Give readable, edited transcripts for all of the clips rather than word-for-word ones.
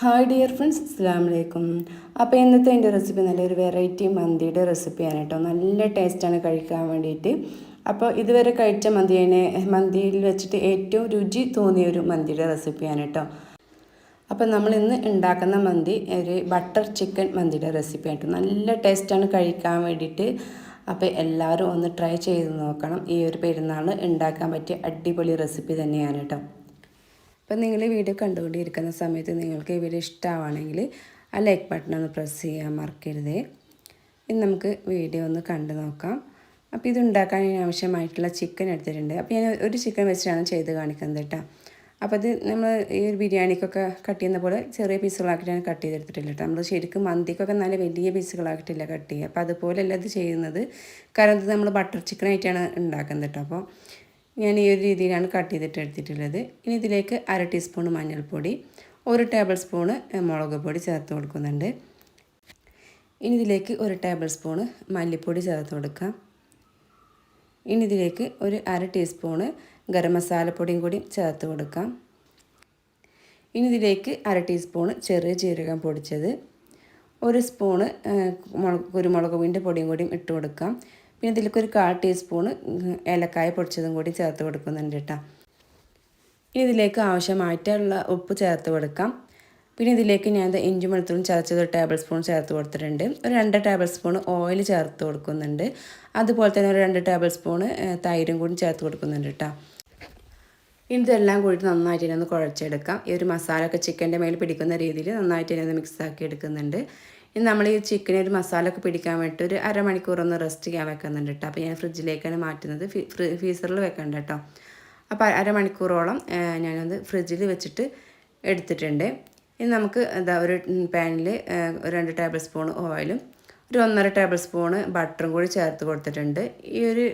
Hi dear friends, അസ്സലാമു അലൈക്കും. അപ്പോൾ ഇന്നത്തെ എൻ്റെ റെസിപ്പി നല്ലൊരു വെറൈറ്റി മന്തിയുടെ റെസിപ്പിയാണ് കേട്ടോ. നല്ല ടേസ്റ്റാണ് കഴിക്കാൻ വേണ്ടിയിട്ട്. അപ്പോൾ ഇതുവരെ കഴിച്ച മന്തിയിൽ വെച്ചിട്ട് ഏറ്റവും രുചി തോന്നിയൊരു മന്തിയുടെ റെസിപ്പിയാണ് കേട്ടോ. അപ്പോൾ നമ്മൾ ഇന്ന് ഉണ്ടാക്കുന്ന മന്തി ഒരു ബട്ടർ ചിക്കൻ മന്തിയുടെ റെസിപ്പി ആയിട്ട് നല്ല ടേസ്റ്റാണ് കഴിക്കാൻ വേണ്ടിയിട്ട്. അപ്പോൾ എല്ലാവരും ഒന്ന് ട്രൈ ചെയ്ത് നോക്കണം. ഈ ഒരു പെരുന്നാളിന് ഉണ്ടാക്കാൻ പറ്റിയ അടിപൊളി റെസിപ്പി തന്നെയാണ് കേട്ടോ. അപ്പം നിങ്ങൾ വീഡിയോ കണ്ടുകൊണ്ടിരിക്കുന്ന സമയത്ത് നിങ്ങൾക്ക് ഈ വീഡിയോ ഇഷ്ടമാണെങ്കിൽ ആ ലൈക്ക് ബട്ടൺ ഒന്ന് പ്രസ് ചെയ്യാൻ മറക്കരുതേ. ഇനി നമുക്ക് വീഡിയോ ഒന്ന് കണ്ടു നോക്കാം. അപ്പോൾ ഇത് ഉണ്ടാക്കാൻ ആവശ്യമായിട്ടുള്ള ചിക്കൻ എടുത്തിട്ടുണ്ട്. അപ്പോൾ ഞാൻ ഒരു ചിക്കൻ വെച്ചിട്ടാണ് ചെയ്ത് കാണിക്കുന്നത് കേട്ടോ. അപ്പോൾ അത് നമ്മൾ ഈ ഒരു ബിരിയാണിക്കൊക്കെ കട്ട് ചെയ്യുന്ന പോലെ ചെറിയ പീസുകളാക്കിയിട്ടാണ് കട്ട് ചെയ്തെടുത്തിട്ടില്ല കേട്ടോ. നമ്മൾ ശരിക്കും മന്തിക്കൊക്കെ നല്ല വലിയ പീസുകളാക്കിയിട്ടില്ല കട്ട് ചെയ്യുക. അപ്പോൾ അതുപോലെയല്ല ഇത് ചെയ്യുന്നത്. കാരണം ഇത് നമ്മൾ ബട്ടർ ചിക്കനായിട്ടാണ് ഉണ്ടാക്കുന്നത് കേട്ടോ. അപ്പോൾ ഞാൻ ഈ ഒരു രീതിയിലാണ് കട്ട് ചെയ്തിട്ട് എടുത്തിട്ടുള്ളത്. ഇനി ഇതിലേക്ക് 1/2 ടീസ്പൂൺ മഞ്ഞൾപ്പൊടി, 1 ടേബിൾ സ്പൂണ് മുളക് പൊടി ചേർത്ത് കൊടുക്കുന്നുണ്ട്. ഇനി ഇതിലേക്ക് 1 ടേബിൾ സ്പൂണ് മല്ലിപ്പൊടി ചേർത്ത് കൊടുക്കാം. ഇനി ഇതിലേക്ക് 1/2 ടീസ്പൂണ് ഗരം മസാലപ്പൊടിയും കൂടി ചേർത്ത് കൊടുക്കാം. ഇനി ഇതിലേക്ക് 1/2 ടീസ്പൂണ് ചെറിയ ജീരകം പൊടിച്ചത്, 1 സ്പൂണ് കുരുമുളക് പൊടിൻ്റെ പൊടിയും കൂടിയും ഇട്ട് കൊടുക്കാം. പിന്നെ ഇതിലേക്ക് 1/4 ടീസ്പൂണ് ഏലക്കായ പൊടിച്ചതും കൂടി ചേർത്ത് കൊടുക്കുന്നുണ്ട് കേട്ടോ. ഇനി ഇതിലേക്ക് ആവശ്യമായിട്ടുള്ള ഉപ്പ് ചേർത്ത് കൊടുക്കാം. പിന്നെ ഇതിലേക്ക് ഞാൻ ഇഞ്ചി വെളുത്തുള്ളിയും ചതച്ചത് 1 ടേബിൾ സ്പൂൺ ചേർത്ത് കൊടുത്തിട്ടുണ്ട്. ഒരു 2 ടേബിൾ സ്പൂൺ ഓയിൽ ചേർത്ത് കൊടുക്കുന്നുണ്ട്. അതുപോലെ തന്നെ ഒരു 2 ടേബിൾ സ്പൂൺ തൈരും കൂടി ചേർത്ത് കൊടുക്കുന്നുണ്ട് കേട്ടോ. ഇനി ഇതെല്ലാം കൂടി നന്നായിട്ട് തന്നെ ഒന്ന് കുഴച്ചെടുക്കാം. ഈ ഒരു മസാല ഒക്കെ ചിക്കൻ്റെ മേൽ പിടിക്കുന്ന രീതിയിൽ നന്നായിട്ട് തന്നെ ഒന്ന് മിക്സാക്കി എടുക്കുന്നുണ്ട്. ഇനി നമ്മൾ ഈ ചിക്കന് ഒരു മസാല ഒക്കെ പിടിക്കാൻ വേണ്ടിയിട്ട് ഒരു അരമണിക്കൂറൊന്ന് റെസ്റ്റ് ചെയ്യാൻ വെക്കുന്നുണ്ട് കേട്ടോ. അപ്പോൾ ഞാൻ ഫ്രിഡ്ജിലേക്കാണ് മാറ്റുന്നത്, ഫ്രീസറിൽ വെക്കണ്ട കേട്ടോ. അപ്പോൾ അരമണിക്കൂറോളം ഞാനത് ഫ്രിഡ്ജിൽ വെച്ചിട്ട് എടുത്തിട്ടുണ്ട്. ഇനി നമുക്ക് ഒരു പാനിൽ 2 ടേബിൾ സ്പൂൺ ഓയിലും ഒരു 1.5 ടേബിൾ സ്പൂണ് ബട്ടറും കൂടി ചേർത്ത് കൊടുത്തിട്ടുണ്ട്. ഈ ഒരു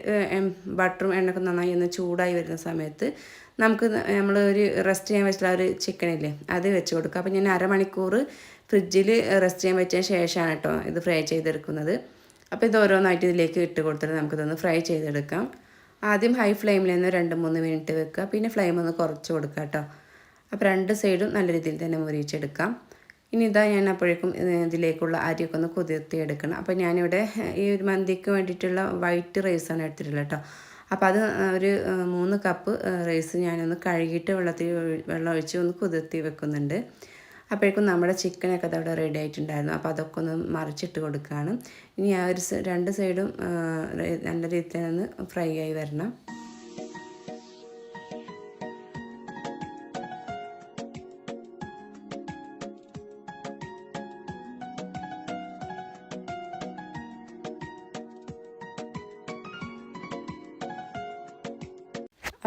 ബട്ടറും എണ്ണയൊക്കെ നന്നായി ഒന്ന് ചൂടായി വരുന്ന സമയത്ത് നമുക്ക് നമ്മൾ ഒരു റെസ്റ്റ് ചെയ്യാൻ വെച്ചിട്ടുള്ള ഒരു ചിക്കനില്ലേ അത് വെച്ച് കൊടുക്കുക. അപ്പോൾ ഞാൻ അരമണിക്കൂർ ഫ്രിഡ്ജിൽ റെസ്റ്റ് ചെയ്യാൻ വെച്ചതിന് ശേഷമാണ് കേട്ടോ ഇത് ഫ്രൈ ചെയ്തെടുക്കുന്നത്. അപ്പോൾ ഇത് ഓരോന്നായിട്ട് ഇതിലേക്ക് ഇട്ട് കൊടുത്തിട്ട് നമുക്കിതൊന്ന് ഫ്രൈ ചെയ്തെടുക്കാം. ആദ്യം ഹൈ ഫ്ലെയിമിൽ നിന്ന് 2-3 മിനിറ്റ് വെക്കുക. പിന്നെ ഫ്ലെയിം ഒന്ന് കുറച്ച് കൊടുക്കുക കേട്ടോ. അപ്പോൾ 2 സൈഡും നല്ല രീതിയിൽ തന്നെ മുരിച്ചെടുക്കാം. ഇനി ഇതാ ഞാൻ അപ്പോഴേക്കും ഇതിലേക്കുള്ള അരിയൊക്കെ ഒന്ന് കുതിർത്തിയെടുക്കണം. അപ്പോൾ ഞാനിവിടെ ഈ ഒരു മന്തിക്ക് വേണ്ടിയിട്ടുള്ള വൈറ്റ് റൈസാണ് എടുത്തിട്ടുള്ളത് കേട്ടോ. അപ്പോൾ അത് ഒരു 3 കപ്പ് റൈസ് ഞാനൊന്ന് കഴുകിയിട്ട് വെള്ളം ഒഴിച്ച് ഒന്ന് കുതിർത്തി വെക്കുന്നുണ്ട്. അപ്പോഴേക്കും നമ്മുടെ ചിക്കനൊക്കെ അതവിടെ റെഡി ആയിട്ടുണ്ടായിരുന്നു. അപ്പോൾ അതൊക്കെ ഒന്ന് മറിച്ചിട്ട് കൊടുക്കുകയാണ്. ഇനി ആ ഒരു 2 സൈഡും നല്ല രീതിയിൽ ഒന്ന് ഫ്രൈ ആയി വരണം.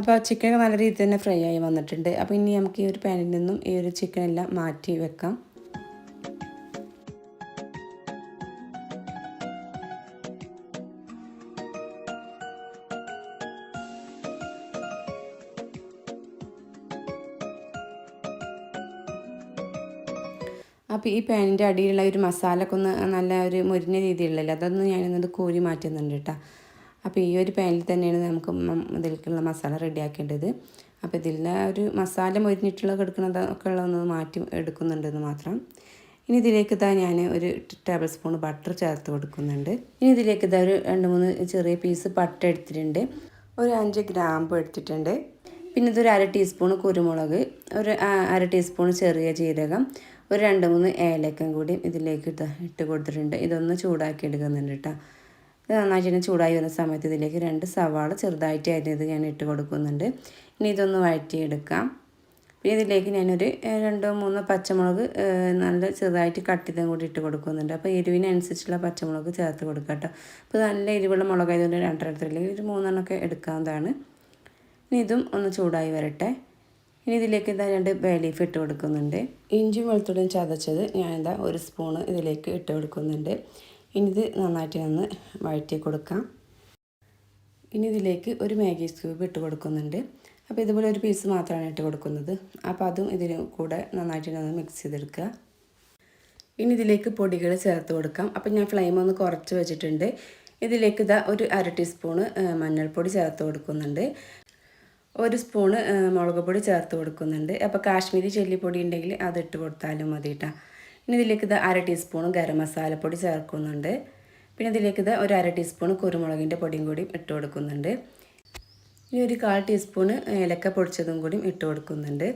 അപ്പോൾ ചിക്കനൊക്കെ നല്ല രീതിയിൽ തന്നെ ഫ്രൈ ആയി വന്നിട്ടുണ്ട്. അപ്പോൾ ഇനി നമുക്ക് ഈ ഒരു പാനിൽ നിന്നും ഈ ഒരു ചിക്കനെല്ലാം മാറ്റി വെക്കാം. അപ്പോൾ ഈ പാനിൻ്റെ അടിയിലുള്ള ഒരു മസാലയൊക്കെ ഒന്ന് നല്ല ഒരു മുരിഞ്ഞ രീതിയിലുള്ളല്ലോ, അതൊന്ന് ഞാനൊന്നത് കോരി മാറ്റുന്നുണ്ട് കേട്ടോ. അപ്പോൾ ഈ ഒരു പാനിൽ തന്നെയാണ് നമുക്ക് ഇതിലേക്കുള്ള മസാല റെഡിയാക്കേണ്ടത്. അപ്പോൾ ഇതിലെ ഒരു മസാല മൊരിഞ്ഞിട്ടുള്ള കിടക്കുന്നതൊക്കെ ഉള്ളതൊന്ന് മാറ്റി എടുക്കുന്നുണ്ടെന്ന് മാത്രം. ഇനി ഇതിലേക്ക് ഞാൻ ഒരു ടേബിൾ സ്പൂൺ ബട്ടർ ചേർത്ത് കൊടുക്കുന്നുണ്ട്. ഇനി ഇതിലേക്ക് ഒരു 2-3 ചെറിയ പീസ് പട്ട എടുത്തിട്ടുണ്ട്, ഒരു 5 ഗ്രാമ്പ് എടുത്തിട്ടുണ്ട്. പിന്നെ ഇതൊരു 1/2 ടീസ്പൂൺ കുരുമുളക്, ഒരു 1/2 ടീസ്പൂൺ ചെറിയ ജീരകം, ഒരു 2-3 ഏലക്കം കൂടി ഇതിലേക്ക് ഇട്ട് കൊടുത്തിട്ടുണ്ട്. ഇതൊന്ന് ചൂടാക്കി എടുക്കുന്നുണ്ട് കേട്ടോ. ഇത് നന്നായിട്ട് തന്നെ ചൂടായി വരുന്ന സമയത്ത് ഇതിലേക്ക് 2 സവാള ചെറുതായിട്ട് അരിഞ്ഞത് ഞാൻ ഇട്ട് കൊടുക്കുന്നുണ്ട്. ഇനി ഇതൊന്ന് വഴറ്റിയെടുക്കാം. പിന്നെ ഇതിലേക്ക് ഞാനൊരു 2-3 പച്ചമുളക് നല്ല ചെറുതായിട്ട് കട്ട് ചെയ്തും കൂടി ഇട്ട് കൊടുക്കുന്നുണ്ട്. അപ്പോൾ എരിവിനനുസരിച്ചുള്ള പച്ചമുളക് ചേർത്ത് കൊടുക്കാം കേട്ടോ. അപ്പോൾ നല്ല എരിവുള്ള മുളകായതുകൊണ്ട് 2 എടുത്തില്ലെങ്കിൽ ഒരു 3 എണ്ണമൊക്കെ എടുക്കാവുന്നതാണ്. ഇനി ഇതും ഒന്ന് ചൂടായി വരട്ടെ. ഇനി ഇതിലേക്ക് 2 ബേ ലീഫ് ഇട്ട് കൊടുക്കുന്നുണ്ട്. ഇഞ്ചി വെളുത്തുള്ളിയും ചതച്ചത് ഞാൻ 1 സ്പൂണ് ഇതിലേക്ക് ഇട്ട് കൊടുക്കുന്നുണ്ട്. ഇനി ഇത് നന്നായിട്ട് ഒന്ന് വഴറ്റി കൊടുക്കാം. ഇനി ഇതിലേക്ക് ഒരു മാഗി ക്യൂബ് ഇട്ട് കൊടുക്കുന്നുണ്ട്. അപ്പോൾ ഇതുപോലെ ഒരു പീസ് മാത്രമാണ് ഇട്ട് കൊടുക്കുന്നത്. അപ്പോൾ അതും ഇതിന് കൂടെ നന്നായിട്ട് ഒന്ന് മിക്സ് ചെയ്തെടുക്കുക. ഇനി ഇതിലേക്ക് പൊടികൾ ചേർത്ത് കൊടുക്കാം. അപ്പോൾ ഞാൻ ഫ്ലെയിം ഒന്ന് കുറച്ച് വെച്ചിട്ടുണ്ട്. ഇതിലേക്ക് ഒരു 1/2 ടീസ്പൂണ് മഞ്ഞൾപ്പൊടി ചേർത്ത് കൊടുക്കുന്നുണ്ട്. 1 സ്പൂണ് മുളക് പൊടി ചേർത്ത് കൊടുക്കുന്നുണ്ട്. അപ്പോൾ കാശ്മീരി ചില്ലിപ്പൊടി ഉണ്ടെങ്കിൽ അതിട്ട് കൊടുത്താലും മതി കേട്ടോ. ഇനി ഇതിലേക്ക് ഇത് 1/2 ടീസ്പൂൺ ഗരം മസാലപ്പൊടി ചേർക്കുന്നുണ്ട്. പിന്നെ ഇതിലേക്ക് ഇത് ഒരു 1/2 ടീസ്പൂൺ കുരുമുളകിൻ്റെ പൊടിയും കൂടി ഇട്ട് കൊടുക്കുന്നുണ്ട്. ഇനി ഒരു 1/4 ടീസ്പൂൺ ഏലക്ക പൊടിച്ചതും കൂടി ഇട്ട് കൊടുക്കുന്നുണ്ട്.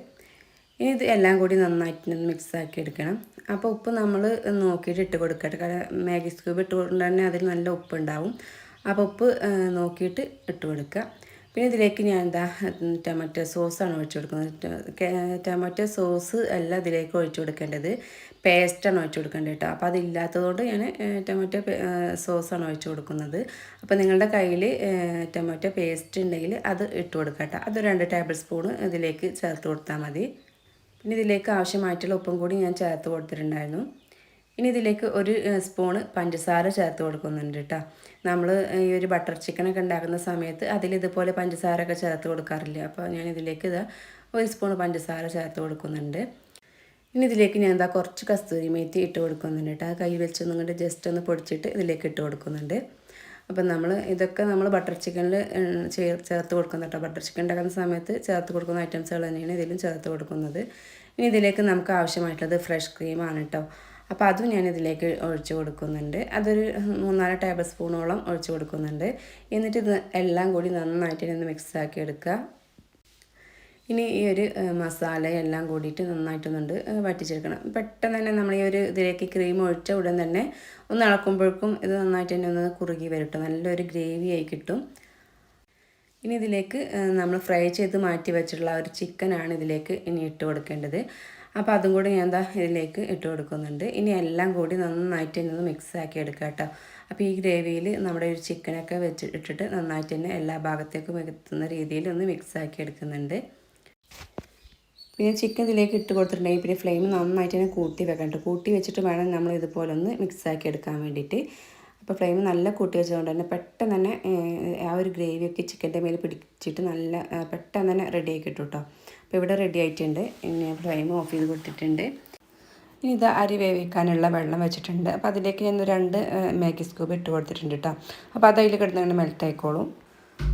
ഇനി ഇത് എല്ലാം കൂടി നന്നായിട്ട് മിക്സാക്കി എടുക്കണം. അപ്പോൾ ഉപ്പ് നമ്മൾ നോക്കിയിട്ട് ഇട്ട് കൊടുക്കട്ടെ. കാരണം മാഗി ക്യൂബ് ഇട്ട് കൊണ്ട് തന്നെ അതിൽ നല്ല ഉപ്പുണ്ടാവും. അപ്പോൾ ഉപ്പ് നോക്കിയിട്ട് ഇട്ട് കൊടുക്കുക. പിന്നെ ഇതിലേക്ക് ഞാൻ ടൊമാറ്റോ സോസാണ് ഒഴിച്ച് കൊടുക്കുന്നത്. ടൊമാറ്റോ സോസ് അല്ല ഇതിലേക്ക് ഒഴിച്ച് കൊടുക്കേണ്ടത്, പേസ്റ്റാണ് ഒഴിച്ച് കൊടുക്കേണ്ടത് കേട്ടോ. അപ്പോൾ അതില്ലാത്തതുകൊണ്ട് ഞാൻ ടൊമാറ്റോ സോസാണ് ഒഴിച്ച് കൊടുക്കുന്നത്. അപ്പോൾ നിങ്ങളുടെ കയ്യിൽ ടൊമാറ്റോ പേസ്റ്റ് ഉണ്ടെങ്കിൽ അത് ഇട്ട് കൊടുക്കാം കേട്ടോ. അത് 2 ടേബിൾ സ്പൂൺ ഇതിലേക്ക് ചേർത്ത് കൊടുത്താൽ മതി. പിന്നെ ഇതിലേക്ക് ആവശ്യമായിട്ടുള്ള ഉപ്പും കൂടി ഞാൻ ചേർത്ത് കൊടുത്തിട്ടുണ്ടായിരുന്നു. ഇനി ഇതിലേക്ക് 1 സ്പൂണ് പഞ്ചസാര ചേർത്ത് കൊടുക്കുന്നുണ്ട് കേട്ടോ. നമ്മൾ ഈ ഒരു ബട്ടർ ചിക്കനൊക്കെ ഉണ്ടാക്കുന്ന സമയത്ത് അതിലിതുപോലെ പഞ്ചസാരയൊക്കെ ചേർത്ത് കൊടുക്കാറില്ല. അപ്പോൾ ഞാൻ ഇതിലേക്ക് 1 സ്പൂൺ പഞ്ചസാര ചേർത്ത് കൊടുക്കുന്നുണ്ട്. ഇനി ഇതിലേക്ക് ഞാൻ കുറച്ച് കസ്തൂരി മേത്തി ഇട്ട് കൊടുക്കുന്നുണ്ട് കേട്ടോ. കൈ വെച്ചൊന്നും കൊണ്ട് ജസ്റ്റ് ഒന്ന് പൊടിച്ചിട്ട് ഇതിലേക്ക് ഇട്ട് കൊടുക്കുന്നുണ്ട്. അപ്പം ഇതൊക്കെ നമ്മൾ ബട്ടർ ചിക്കനിൽ ചേർത്ത് കൊടുക്കുന്ന കേട്ടോ. ബട്ടർ ചിക്കൻ ഉണ്ടാക്കുന്ന സമയത്ത് ചേർത്ത് കൊടുക്കുന്ന ഐറ്റംസുകൾ തന്നെയാണ് ഇതിലും ചേർത്ത് കൊടുക്കുന്നത്. ഇനി ഇതിലേക്ക് നമുക്ക് ആവശ്യമായിട്ടുള്ളത് ഫ്രഷ് ക്രീമാണ് കേട്ടോ. അപ്പോൾ അതും ഞാൻ ഇതിലേക്ക് ഒഴിച്ച് കൊടുക്കുന്നുണ്ട്. അതൊരു 3-4 ടേബിൾ സ്പൂണോളം ഒഴിച്ച് കൊടുക്കുന്നുണ്ട്. എന്നിട്ട് ഇത് എല്ലാം കൂടി നന്നായിട്ട് ഒന്ന് മിക്സാക്കി എടുക്കുക. ഇനി ഈ ഒരു മസാല എല്ലാം കൂടിയിട്ട് നന്നായിട്ടൊന്നുണ്ട് വറ്റിച്ചെടുക്കണം. പെട്ടെന്ന് തന്നെ നമ്മൾ ഈ ഒരു ഇതിലേക്ക് ക്രീം ഒഴിച്ച ഉടൻ തന്നെ ഒന്ന് ഇളക്കുമ്പോഴേക്കും ഇത് നന്നായിട്ട് തന്നെ ഒന്ന് കുറുകി വരട്ടെ. നല്ലൊരു ഗ്രേവി ആയി കിട്ടും. ഇനി ഇതിലേക്ക് നമ്മൾ ഫ്രൈ ചെയ്ത് മാറ്റി വെച്ചിട്ടുള്ള ഒരു ചിക്കനാണ് ഇതിലേക്ക് ഇനി ഇട്ട് കൊടുക്കേണ്ടത്. അപ്പോൾ അതും കൂടി ഞാൻ ഇതിലേക്ക് ഇട്ട് കൊടുക്കുന്നുണ്ട്. ഇനി എല്ലാം കൂടി നന്നായിട്ട് തന്നെ ഒന്ന് മിക്സാക്കി എടുക്കുക കേട്ടോ. അപ്പോൾ ഈ ഗ്രേവിയിൽ നമ്മുടെ ഒരു ചിക്കനൊക്കെ ഇട്ടിട്ട് നന്നായിട്ട് തന്നെ എല്ലാ ഭാഗത്തേക്കും എത്തുന്ന രീതിയിൽ ഒന്ന് മിക്സാക്കി എടുക്കുന്നുണ്ട്. പിന്നെ ചിക്കൻ ഇതിലേക്ക് ഇട്ട് കൊടുത്തിട്ടുണ്ടെങ്കിൽ പിന്നെ ഫ്ലെയിം നന്നായിട്ട് തന്നെ കൂട്ടി വെക്കണം. കൂട്ടി വെച്ചിട്ട് വേണം നമ്മൾ ഇതുപോലെ ഒന്ന് മിക്സാക്കി എടുക്കാൻ വേണ്ടിയിട്ട്. അപ്പോൾ ഫ്ലെയിം നല്ല കൂട്ടി വെച്ചതുകൊണ്ട് തന്നെ പെട്ടെന്ന് തന്നെ ആ ഒരു ഗ്രേവിയൊക്കെ ചിക്കൻ്റെ മേലെ പിടിച്ചിട്ട് നല്ല പെട്ടെന്ന് തന്നെ റെഡി ആക്കി കിട്ടും കേട്ടോ. അപ്പോൾ ഇവിടെ റെഡി ആയിട്ടുണ്ട്. ഇനി ഫ്ലെയിം ഓഫ് ചെയ്ത് കൊടുത്തിട്ടുണ്ട്. ഇനി ഇത് അരി വേവിക്കാനുള്ള വെള്ളം വെച്ചിട്ടുണ്ട്. അപ്പോൾ അതിലേക്ക് ഞാൻ 2 മാഗി ക്യൂബ് ഇട്ട് കൊടുത്തിട്ടുണ്ട് കേട്ടോ. അപ്പോൾ അത് അതിൽ കിടന്നുകൊണ്ട് മെൽറ്റ് ആയിക്കോളും.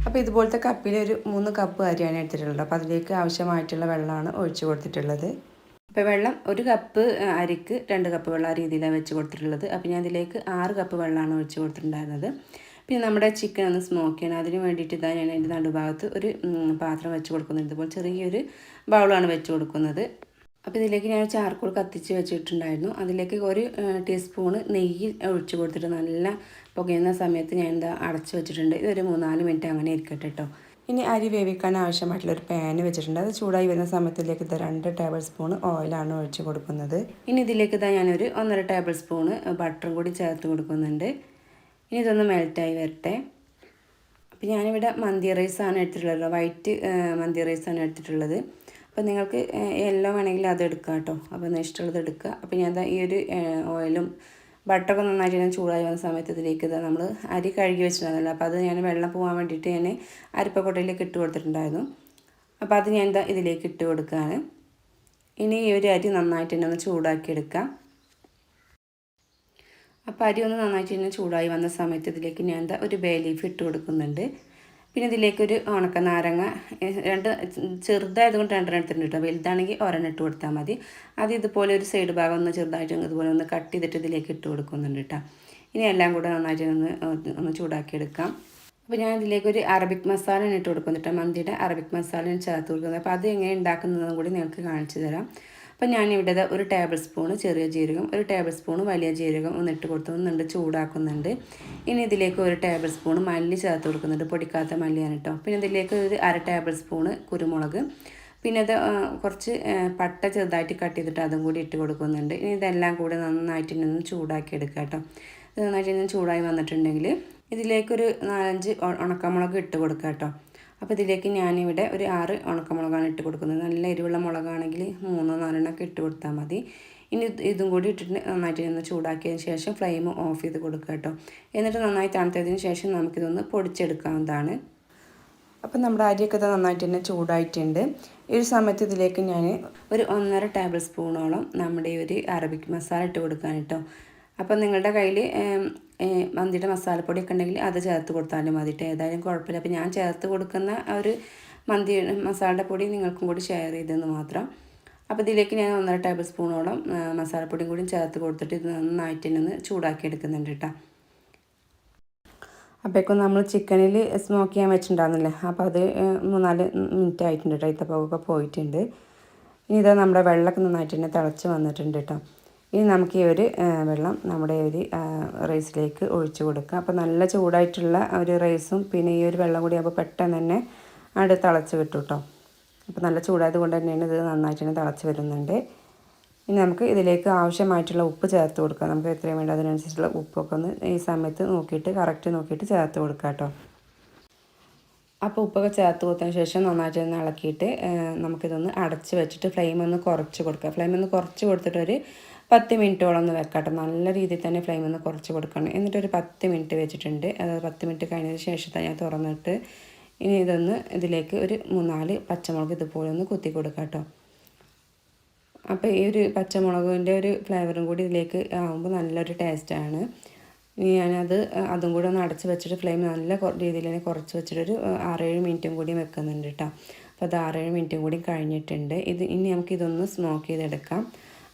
അപ്പോൾ ഇതുപോലത്തെ കപ്പിൽ ഒരു 3 കപ്പ് അരിയാണ് എടുത്തിട്ടുള്ളത്. അപ്പോൾ അതിലേക്ക് ആവശ്യമായിട്ടുള്ള വെള്ളമാണ് ഒഴിച്ച് കൊടുത്തിട്ടുള്ളത്. അപ്പോൾ വെള്ളം 1 കപ്പ് അരിക്ക് 2 കപ്പ് വെള്ളം ആ രീതിയിലാണ് വെച്ച് കൊടുത്തിട്ടുള്ളത്. അപ്പോൾ ഞാൻ ഇതിലേക്ക് 6 കപ്പ് വെള്ളമാണ് ഒഴിച്ച് കൊടുത്തിട്ടുണ്ടായിരുന്നത്. പിന്നെ നമ്മുടെ ചിക്കൻ ഒന്ന് സ്മോക്ക് ചെയ്യണം. അതിന് വേണ്ടിയിട്ട് ഞാൻ അതിൻ്റെ നടുഭാഗത്ത് ഒരു പാത്രം വെച്ച് കൊടുക്കുന്നത്. ഇതുപോലെ ചെറിയൊരു ബൗളാണ് വെച്ച് കൊടുക്കുന്നത്. അപ്പോൾ ഇതിലേക്ക് ഞാൻ ചാർക്കോൾ കത്തിച്ച് വെച്ചിട്ടുണ്ടായിരുന്നു. അതിലേക്ക് 1 ടീസ്പൂണ് നെയ്യ് ഒഴിച്ച് കൊടുത്തിട്ട് നല്ല പുകയുന്ന സമയത്ത് ഞാൻ അടച്ച് വെച്ചിട്ടുണ്ട്. ഇതൊരു 3-4 മിനിറ്റ് അങ്ങനെ ഇരിക്കട്ടെ കേട്ടോ. ഇനി അരി വേവിക്കാൻ ആവശ്യമായിട്ടുള്ളൊരു പാന് വെച്ചിട്ടുണ്ട്. അത് ചൂടായി വരുന്ന സമയത്തിലേക്ക് 2 ടേബിൾ സ്പൂൺ ഓയിലാണ് ഒഴിച്ച് കൊടുക്കുന്നത്. ഇനി ഇതിലേക്ക് ഞാനൊരു 1.5 ടേബിൾ സ്പൂണ് ബട്ടറും കൂടി ചേർത്ത് കൊടുക്കുന്നുണ്ട്. ഇനി ഇതൊന്ന് മെൽറ്റായി വരട്ടെ. അപ്പോൾ ഞാനിവിടെ മന്തി റൈസാണ് എടുത്തിട്ടുള്ളത്, വൈറ്റ് മന്തി റൈസാണ് എടുത്തിട്ടുള്ളത്. അപ്പോൾ നിങ്ങൾക്ക് യെല്ലോ വേണമെങ്കിൽ അത് എടുക്കാം കേട്ടോ. അപ്പോൾ ഇഷ്ടമുള്ളത് എടുക്കുക. അപ്പോൾ ഞാൻ ഈ ഒരു ഓയിലും ബട്ടറൊക്കെ നന്നായിട്ട് ഞാൻ ചൂടായി വന്ന സമയത്ത് ഇതിലേക്ക് നമ്മൾ അരി കഴുകി വെച്ചിട്ടുണ്ടായിരുന്നല്ലോ. അപ്പോൾ അത് ഞാൻ വെള്ളം പോകാൻ വേണ്ടിയിട്ട് ഞാൻ അരിപ്പക്കൊട്ടയിലേക്ക് ഇട്ട് കൊടുത്തിട്ടുണ്ടായിരുന്നു. അപ്പോൾ അത് ഞാൻ ഇതിലേക്ക് ഇട്ട് കൊടുക്കുകയാണ്. ഇനി ഈ ഒരു അരി നന്നായിട്ട് തന്നെ ഒന്ന് ചൂടാക്കി എടുക്കാം. അപ്പോൾ അരി ഒന്ന് നന്നായിട്ട് തന്നെ ചൂടായി വന്ന സമയത്ത് ഇതിലേക്ക് ഞാൻ ഒരു ബേ ലീഫ് ഇട്ട് കൊടുക്കുന്നുണ്ട്. പിന്നെ ഇതിലേക്കൊരു ഉണക്ക നാരങ്ങ 2 ചെറുതായതുകൊണ്ട് 2 എടുത്തിട്ടുണ്ട് കേട്ടോ. വലുതാണെങ്കിൽ 1 ഇട്ട് കൊടുത്താൽ മതി. അത് ഇതുപോലെ ഒരു സൈഡ് ഭാഗം ഒന്ന് ചെറുതായിട്ട് ഇതുപോലെ ഒന്ന് കട്ട് ചെയ്തിട്ട് ഇതിലേക്ക് ഇട്ട് കൊടുക്കുന്നുണ്ട് കേട്ടോ. ഇനി എല്ലാം കൂടെ നന്നായിട്ട് ഒന്ന് ചൂടാക്കി എടുക്കാം. അപ്പോൾ ഞാൻ ഇതിലേക്കൊരു അറബിക് മസാല ഇട്ട് കൊടുക്കുന്നുണ്ട്. മന്തിയുടെ അറബിക് മസാല ചേർത്ത് കൊടുക്കുന്നത്. അപ്പോൾ അത് എങ്ങനെ ഉണ്ടാക്കുന്നതും കൂടി നിങ്ങൾക്ക് കാണിച്ചു തരാം. അപ്പോൾ ഞാനിവിടെ 1 ടേബിൾ സ്പൂണ് ചെറിയ ജീരകം, 1 ടേബിൾ സ്പൂണ് വലിയ ജീരകം ഒന്നിട്ട് കൊടുക്കുന്നുണ്ട്, ചൂടാക്കുന്നുണ്ട്. ഇനി ഇതിലേക്ക് 1 ടേബിൾ സ്പൂണ് മല്ലി ചേർത്ത് കൊടുക്കുന്നുണ്ട്, പൊടിക്കാത്ത മല്ലിയാണ് കേട്ടോ. പിന്നെ ഇതിലേക്ക് ഒരു 1/2 ടേബിൾ സ്പൂണ് കുരുമുളക്, പിന്നെ ഇത് കുറച്ച് പട്ട ചെറുതായിട്ട് കട്ട് ചെയ്തിട്ട് അതും കൂടി ഇട്ട് കൊടുക്കുന്നുണ്ട്. ഇനി ഇതെല്ലാം കൂടി നന്നായിട്ട് ഒന്ന് ചൂടാക്കി എടുക്കുക കേട്ടോ. ഇത് നന്നായിട്ട് ഇന്ന് ചൂടായി വന്നിട്ടുണ്ടെങ്കിൽ ഇതിലേക്കൊരു 4-5 ഉണക്കമുളക് ഇട്ട് കൊടുക്കുക കേട്ടോ. അപ്പോൾ ഇതിലേക്ക് ഞാനിവിടെ ഒരു 6 ഉണക്കമുളകാണ് ഇട്ട് കൊടുക്കുന്നത്. നല്ല എരിവുള്ള മുളകാണെങ്കിൽ 3-4 ഇട്ട് കൊടുത്താൽ മതി. ഇനി ഇതും കൂടി ഇട്ടിട്ട് നന്നായിട്ട് ഒന്ന് ചൂടാക്കിയതിന് ശേഷം ഫ്ലെയിം ഓഫ് ചെയ്ത് കൊടുക്കുക കേട്ടോ. എന്നിട്ട് നന്നായി തണുത്തതിന് ശേഷം നമുക്കിതൊന്ന് പൊടിച്ചെടുക്കാവുന്നതാണ്. അപ്പം നമ്മുടെ അരിയൊക്കെ നന്നായിട്ട് തന്നെ ചൂടായിട്ടുണ്ട്. ഈ ഒരു സമയത്ത് ഇതിലേക്ക് ഞാൻ ഒരു 1.5 ടേബിൾ സ്പൂണോളം നമ്മുടെ ഒരു അറബിക് മസാല ഇട്ട് കൊടുക്കാൻ കേട്ടോ. അപ്പം നിങ്ങളുടെ കയ്യിൽ മന്തിയുടെ മസാലപ്പൊടിയൊക്കെ ഉണ്ടെങ്കിൽ അത് ചേർത്ത് കൊടുത്താലും മതിയിട്ട് ഏതായാലും കുഴപ്പമില്ല. അപ്പോൾ ഞാൻ ചേർത്ത് കൊടുക്കുന്ന ഒരു മന്തി മസാലയുടെ പൊടി നിങ്ങൾക്കും കൂടി ഷെയർ ചെയ്തെന്ന് മാത്രം. അപ്പോൾ ഇതിലേക്ക് ഞാൻ 1.5 ടേബിൾ സ്പൂണോളം മസാലപ്പൊടിയും കൂടി ചേർത്ത് കൊടുത്തിട്ട് ഇത് നന്നായിട്ട് തന്നെ ഒന്ന് ചൂടാക്കി എടുക്കുന്നുണ്ട് കേട്ടോ. അപ്പോഴേക്കും നമ്മൾ ചിക്കനിൽ സ്മോക്ക് ചെയ്യാൻ വെച്ചിട്ടുണ്ടായിരുന്നില്ലേ, അപ്പോൾ അത് 3-4 മിനിറ്റ് ആയിട്ടുണ്ട് കേട്ടോ. ഇത്തപ്പൊക്കെ പോയിട്ടുണ്ട്. ഇനി ഇതാ നമ്മുടെ വെള്ളമൊക്കെ നന്നായിട്ട് തന്നെ തിളച്ച് വന്നിട്ടുണ്ട് കേട്ടോ. ഇനി നമുക്ക് ഈ ഒരു വെള്ളം നമ്മുടെ ഒരു റൈസിലേക്ക് ഒഴിച്ച് കൊടുക്കാം. അപ്പോൾ നല്ല ചൂടായിട്ടുള്ള ഒരു റൈസും പിന്നെ ഈ ഒരു വെള്ളം കൂടി ആകുമ്പോൾ പെട്ടെന്ന് തന്നെ അവിടെ തിളച്ച് കിട്ടും കേട്ടോ. അപ്പോൾ നല്ല ചൂടായത് കൊണ്ട് തന്നെയാണ് ഇത് നന്നായിട്ട് തന്നെ തിളച്ച് വരുന്നുണ്ട്. ഇനി നമുക്ക് ഇതിലേക്ക് ആവശ്യമായിട്ടുള്ള ഉപ്പ് ചേർത്ത് കൊടുക്കാം. നമുക്ക് എത്രയും വേണ്ട അതിനനുസരിച്ചുള്ള ഉപ്പൊക്കെ ഒന്ന് ഈ സമയത്ത് നോക്കിയിട്ട് കറക്റ്റ് നോക്കിയിട്ട് ചേർത്ത് കൊടുക്കാം കേട്ടോ. അപ്പോൾ ഉപ്പൊക്കെ ചേർത്ത് കൊടുത്തതിന് ശേഷം നന്നായിട്ട് ഒന്ന് ഇളക്കിയിട്ട് നമുക്കിതൊന്ന് അടച്ച് വെച്ചിട്ട് ഫ്ലെയിം ഒന്ന് കുറച്ച് കൊടുക്കുക. ഫ്ലെയിം ഒന്ന് കുറച്ച് കൊടുത്തിട്ട് ഒരു 10 മിനിറ്റോളം ഒന്ന് വെക്കാം കേട്ടോ. നല്ല രീതിയിൽ തന്നെ ഫ്ലെയിം ഒന്ന് കുറച്ച് കൊടുക്കണം. എന്നിട്ടൊരു 10 മിനിറ്റ് വെച്ചിട്ടുണ്ട്. അത് 10 മിനിറ്റ് കഴിഞ്ഞതിന് ശേഷം ഞാൻ തുറന്നിട്ട് ഇനി ഇതൊന്ന് ഇതിലേക്ക് ഒരു 3-4 പച്ചമുളക് ഇതുപോലെ ഒന്ന് കുത്തി കൊടുക്കാം കേട്ടോ. അപ്പോൾ ഈ ഒരു പച്ചമുളകിൻ്റെ ഒരു ഫ്ലേവറും കൂടി ഇതിലേക്ക് ആകുമ്പോൾ നല്ലൊരു ടേസ്റ്റാണ്. ഇനി അതും കൂടി ഒന്ന് അടച്ച് വെച്ചിട്ട് ഫ്ലെയിം നല്ല രീതിയിൽ തന്നെ കുറച്ച് വെച്ചിട്ട് ഒരു 6-7 മിനിറ്റും കൂടി വെക്കുന്നുണ്ട് കേട്ടോ. അപ്പോൾ അത് 6-7 മിനിറ്റും കൂടി കഴിഞ്ഞിട്ടുണ്ട്. ഇനി നമുക്ക് ഇതൊന്ന് സ്മോക്ക് ചെയ്തെടുക്കാം.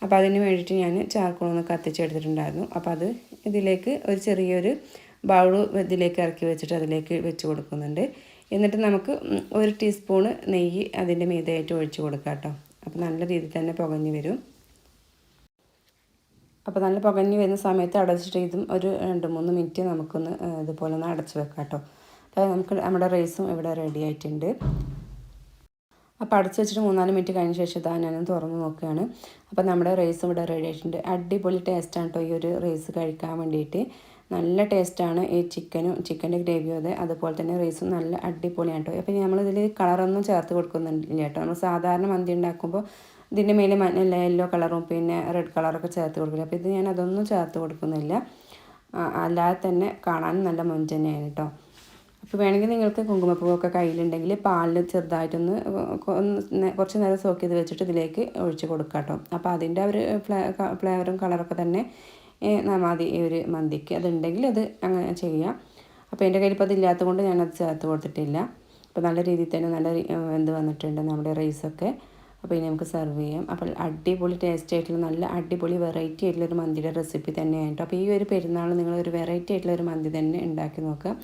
അപ്പോൾ അതിന് വേണ്ടിയിട്ട് ഞാൻ ചാർക്കോളൊന്ന് കത്തിച്ചെടുത്തിട്ടുണ്ടായിരുന്നു. അപ്പോൾ അത് ഇതിലേക്ക് ഒരു ചെറിയൊരു ബൗൾ ഇതിലേക്ക് ഇറക്കി വെച്ചിട്ട് അതിലേക്ക് വെച്ച് കൊടുക്കുന്നുണ്ട്. എന്നിട്ട് നമുക്ക് 1 ടീസ്പൂണ് നെയ്യ് അതിൻ്റെ മീതെയായിട്ട് ഒഴിച്ച് കൊടുക്കാം കേട്ടോ. അപ്പോൾ നല്ല രീതിയിൽ തന്നെ പുകഞ്ഞ് വരും. അപ്പോൾ നല്ല പുകഞ്ഞ് വരുന്ന സമയത്ത് അടച്ചിട്ട് ഇതും ഒരു 2-3 മിനിറ്റ് നമുക്കൊന്ന് ഇതുപോലെ ഒന്ന് അടച്ച് വെക്കാം കേട്ടോ. അപ്പോൾ നമ്മുടെ റൈസും ഇവിടെ റെഡി ആയിട്ടുണ്ട്. അപ്പോൾ അടച്ച് വെച്ചിട്ട് 3-4 മിനിറ്റ് കഴിഞ്ഞ ശേഷം ഇതാ ഞാനൊന്ന് തുറന്ന് നോക്കുകയാണ്. അപ്പോൾ നമ്മുടെ റൈസും ഇവിടെ റെഡി ആയിട്ടുണ്ട്. അടിപൊളി ടേസ്റ്റാണ് കേട്ടോ ഈ ഒരു റൈസ് കഴിക്കാൻ വേണ്ടിയിട്ട്. നല്ല ടേസ്റ്റാണ് ഈ ചിക്കൻ്റെ ഗ്രേവിയും അതെ, അതുപോലെ തന്നെ റൈസും നല്ല അടിപൊളിയാണ് കേട്ടോ. അപ്പോൾ നമ്മളിതിൽ കളറൊന്നും ചേർത്ത് കൊടുക്കുന്നില്ല കേട്ടോ. നമ്മൾ സാധാരണ മന്തി ഉണ്ടാക്കുമ്പോൾ ഇതിൻ്റെ മേലെ യെല്ലോ കളറും പിന്നെ റെഡ് കളറൊക്കെ ചേർത്ത് കൊടുക്കില്ല. അപ്പോൾ ഇത് ഞാൻ അതൊന്നും ചേർത്ത് കൊടുക്കുന്നില്ല. അല്ലാതെ തന്നെ കാണാനും നല്ല മൊഞ്ച് തന്നെയാണ് കേട്ടോ. അപ്പോൾ വേണമെങ്കിൽ നിങ്ങൾക്ക് കുങ്കുമപ്പൂവൊക്കെ കയ്യിലുണ്ടെങ്കിൽ പാലിൽ ചെറുതായിട്ടൊന്ന് കുറച്ച് നേരം സോക്ക് ചെയ്ത് വെച്ചിട്ട് ഇതിലേക്ക് ഒഴിച്ച് കൊടുക്കാം കേട്ടോ. അപ്പോൾ അതിൻ്റെ ഒരു ഫ്ലേവറും കളറൊക്കെ തന്നെ മതി ഈ ഒരു മന്തിക്ക്. അതുണ്ടെങ്കിൽ അത് അങ്ങനെ ചെയ്യാം. അപ്പോൾ എൻ്റെ കയ്യിൽ ഇപ്പോൾ അതില്ലാത്തത് കൊണ്ട് ഞാനത് ചേർത്ത് കൊടുത്തിട്ടില്ല. അപ്പോൾ നല്ല രീതിയിൽ തന്നെ നല്ല വെന്ത് വന്നിട്ടുണ്ട് നമ്മുടെ റൈസൊക്കെ. അപ്പോൾ ഇനി നമുക്ക് സെർവ് ചെയ്യാം. അപ്പോൾ അടിപൊളി ടേസ്റ്റ് ആയിട്ടുള്ള നല്ല അടിപൊളി വെറൈറ്റി ആയിട്ടുള്ളൊരു മന്തിയുടെ റെസിപ്പി തന്നെയാണ് കേട്ടോ. അപ്പോൾ ഈ ഒരു പെരുന്നാൾ നിങ്ങളൊരു വെറൈറ്റി ആയിട്ടുള്ളൊരു മന്തി തന്നെ ഉണ്ടാക്കി നോക്കുക.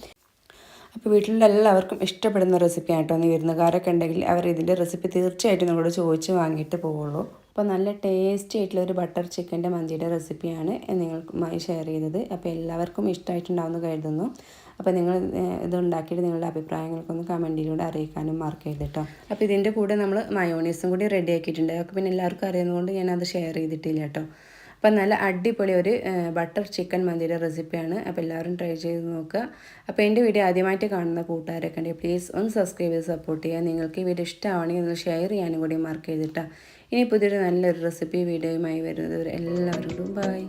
അപ്പോൾ വീട്ടിലുള്ള എല്ലാവർക്കും ഇഷ്ടപ്പെടുന്ന റെസിപ്പിയാണ് കേട്ടോ. വിരുന്നുകാരൊക്കെ ഉണ്ടെങ്കിൽ അവർ ഇതിൻ്റെ റെസിപ്പി തീർച്ചയായിട്ടും നിങ്ങളോട് ചോദിച്ച് വാങ്ങിയിട്ട് പോവുള്ളൂ. അപ്പോൾ നല്ല ടേസ്റ്റി ആയിട്ടുള്ള ഒരു ബട്ടർ ചിക്കൻ്റെ മന്തിയുടെ റെസിപ്പിയാണ് നിങ്ങൾക്കുമായി ഷെയർ ചെയ്തത്. അപ്പോൾ എല്ലാവർക്കും ഇഷ്ടമായിട്ടുണ്ടാവുമെന്ന് കരുതുന്നു. അപ്പോൾ നിങ്ങൾ ഇത് ഉണ്ടാക്കിയിട്ട് നിങ്ങളുടെ അഭിപ്രായങ്ങൾക്കൊന്ന് കമൻറ്റിലൂടെ അറിയിക്കാനും മറക്കരുത് കേട്ടോ. അപ്പോൾ ഇതിൻ്റെ കൂടെ നമ്മൾ മയോണീസും കൂടി റെഡി ആക്കിയിട്ടുണ്ട്. അതൊക്കെ പിന്നെ എല്ലാവർക്കും അറിയുന്നതുകൊണ്ട് ഞാനത് ഷെയർ ചെയ്തിട്ടില്ല കേട്ടോ. അപ്പം നല്ല അടിപൊളി ഒരു ബട്ടർ ചിക്കൻ മന്തിയുടെ റെസിപ്പിയാണ്. അപ്പോൾ എല്ലാവരും ട്രൈ ചെയ്ത് നോക്കുക. അപ്പോൾ എൻ്റെ വീഡിയോ ആദ്യമായിട്ട് കാണുന്ന കൂട്ടുകാരൊക്കെ ഉണ്ടെങ്കിൽ പ്ലീസ് ഒന്ന് സബ്സ്ക്രൈബ് ചെയ്ത് സപ്പോർട്ട് ചെയ്യുക. നിങ്ങൾക്ക് ഈ വീഡിയോ ഇഷ്ടമാണെങ്കിൽ ഒന്ന് ഷെയർ ചെയ്യാനും കൂടി മാർക്ക് ചെയ്തിട്ടാണ്. ഇനി പുതിയൊരു നല്ലൊരു റെസിപ്പി വീഡിയോയുമായി വരുന്നത് എല്ലാവരോടും ബൈ.